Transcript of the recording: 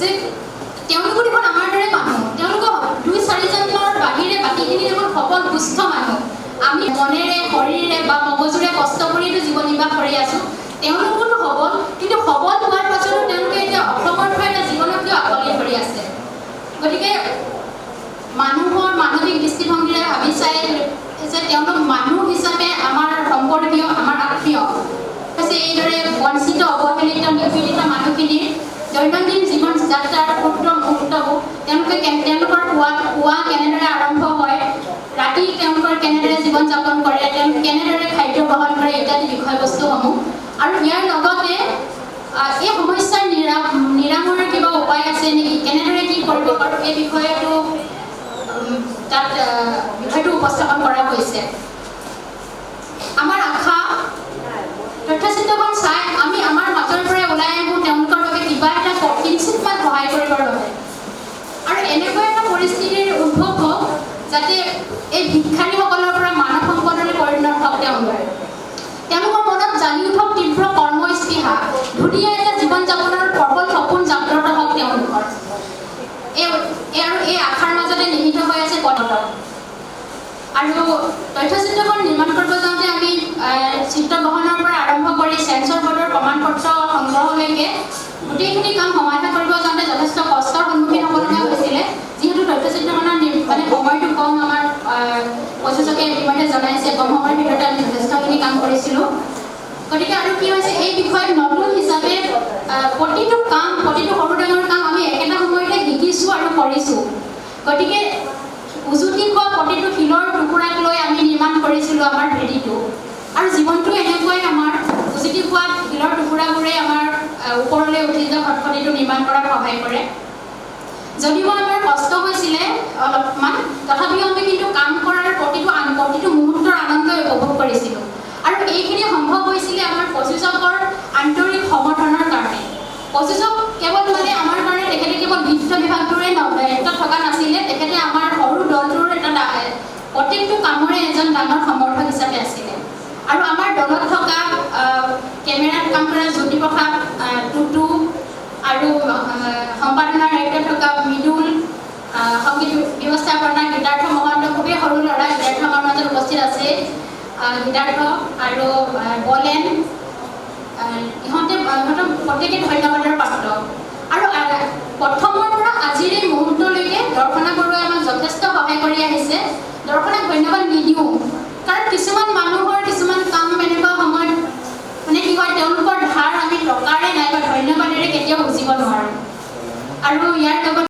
যে তেওঁলোকো দেখোন আমাৰ দৰে মানুহ, তেওঁলোকক 2-4জনৰ বাহিৰে বাকীখিনি দেখোন সবল সুস্থ মানুহ। আমি মনেৰে শৰীৰে বা মগজুৰে কষ্ট কৰিতো জীৱন নিৰ্বাহ কৰি আছোঁ, তেওঁলোকোতো সবল, কিন্তু সবল হোৱাৰ পাছতো তেওঁলোকে এতিয়া অসমৰ্থ এটা জীৱনক কিয় আকলি ধৰি আছে? গতিকে মানুহৰ মানৱিক দৃষ্টিভংগীৰে ভাবি চাই যে তেওঁলোক মানুহ হিচাপে আমাৰ সম্পৰ্কীয়, আমাৰ আত্মীয় হৈছে এইদৰে বঞ্চিত, অৱহেলিত, নিপীড়িত মানুহখিনিৰ দৈনন্দিন জীৱন যাত্ৰাৰ ক্ষুদ্ৰ মুহূৰ্তবোৰ তেওঁলোকৰ পুৱা কেনেদৰে আৰম্ভ হয়, ৰাতি তেওঁলোকৰ কেনেদৰে জীৱন যাপন কৰে, তেওঁলোকে কেনেদৰে খাদ্য গ্ৰহণ কৰে ইত্যাদি বিষয়বস্তুসমূহ। আৰু ইয়াৰ লগতে এই সমস্যাৰ নিৰাময়ৰ কিবা উপায় আছে নেকি, কেনেদৰে কি কৰিব পাৰোঁ, এই বিষয়টো তাত বিষয়টো উপস্থাপন কৰা হৈছে। আমাৰ আশা তথ্যচিত্ৰখন চাই আমি আমাৰ মাজৰ পৰা ওলাই আহোঁ তেওঁলোকৰ বাবে কিবা এটা কিঞ্চিতমান সহায় কৰিবৰ বাবে। আৰু এনেকুৱা এটা পৰিস্থিতিৰ উদ্ভৱ হওক যাতে এই ভিক্ষাৰীসকলৰ পৰা মানৱ সম্পদলৈ পৰিণত হওক তেওঁলোকৰ মনত জানি উঠক তীব্ৰ কৰ্মস্পৃহা, ধুনীয়া এটা জীৱন যাপনৰ প্ৰবল সপোন জাগ্ৰত হওক তেওঁলোকৰ। আৰু এই আশাৰ মাজতে নিহিত হৈ আছে পদত। আৰু তথ্যচিত্ৰখন নিৰ্মাণ কৰিব যাওঁতে আমি চিত্ৰগ্ৰহণৰ পৰা আৰম্ভ কৰি চেঞ্চৰ বৰ্ডৰ প্ৰমাণপত্ৰ সংগ্ৰহলৈকে গোটেইখিনি কাম সমাধা কৰিব যাওঁতে যথেষ্ট কষ্টৰ সন্মুখীন হ'বলগীয়া হৈছিলে, যিহেতু তথ্যচিত্ৰখনৰ মানে সময়টো কম। আমাৰ প্ৰযোজকে ইতিমধ্যে জনাইছে কম সময়ৰ ভিতৰতে আমি যথেষ্টখিনি কাম কৰিছিলোঁ। গতিকে আৰু কি হৈছে, এই বিষয়ত নতুন হিচাপে প্ৰতিটো সৰু ডাঙৰ কাম আমি একেটা সময়তে শিকিছোঁ আৰু কৰিছোঁ। গতিকে উজুতি হোৱা প্ৰতিটো শিলৰ টুকুৰাক লৈ আমি নিৰ্মাণ কৰিছিলোঁ আমাৰ ভেটিটো। আৰু জীৱনটো এনেকুৱাই, আমাৰ উজুতি হোৱা শিলৰ টুকুৰাবোৰে আমাৰ ওপৰলৈ উঠি যোৱা খটখটিটো নিৰ্মাণ কৰাত সহায় কৰে। যদিও আমাৰ কষ্ট হৈছিলে অলপমান, তথাপিও আমি কিন্তু কাম কৰাৰ প্ৰতিটো মুহূৰ্তৰ আনন্দ উপভোগ কৰিছিলোঁ। আৰু এইখিনি সম্ভৱ হৈছিলে আমাৰ প্ৰযোজকৰ আন্তৰিক সমৰ্থনৰ কাৰণে। প্ৰযোজক কেৱল মানে আমাৰ কাৰণে তেখেতে কেৱল বিত্ত বিভাগটোৰে দায়িত্বত থকা নাছিলে, তেখেতে আমাৰ সৰু দলটোৰ এটা প্ৰত্যেকটো কামৰে এজন ডাঙৰ সমৰ্থক হিচাপে আছিলে। আৰু আমাৰ দলত থকা কেমেৰাত কাম কৰা জ্যোতিপ্ৰসাদ, টুটু আৰু সম্পাদনাৰ দায়িত্বত থকা মৃদুল, সংগীত ব্যৱস্থাপনা গীতাৰ্থ মহন্ত, খুবেই সৰু ল'ৰা, গীতাৰ্থ আমাৰ মাজত উপস্থিত আছে, গীতাৰ্থ আৰু বলেন, ইহঁতৰ প্ৰত্যেকে ধন্যবাদৰ পাত্ৰ। আৰু প্ৰথমৰ পৰা আজিৰ এই মুহূৰ্তলৈকে দৰ্শনা বৰুৱাই আমাক যথেষ্ট সহায় কৰি আহিছে। দৰ্শনাক ধন্যবাদ নিদিওঁ, কাৰণ কিছুমান মানুহৰ কিছুমান কাম এনেকুৱা সময়ত মানে কি হয়, তেওঁলোকৰ ধাৰ আমি টকাৰে নাইবা ধন্যবাদেৰে কেতিয়াও বুজিব নোৱাৰোঁ। আৰু ইয়াৰ লগত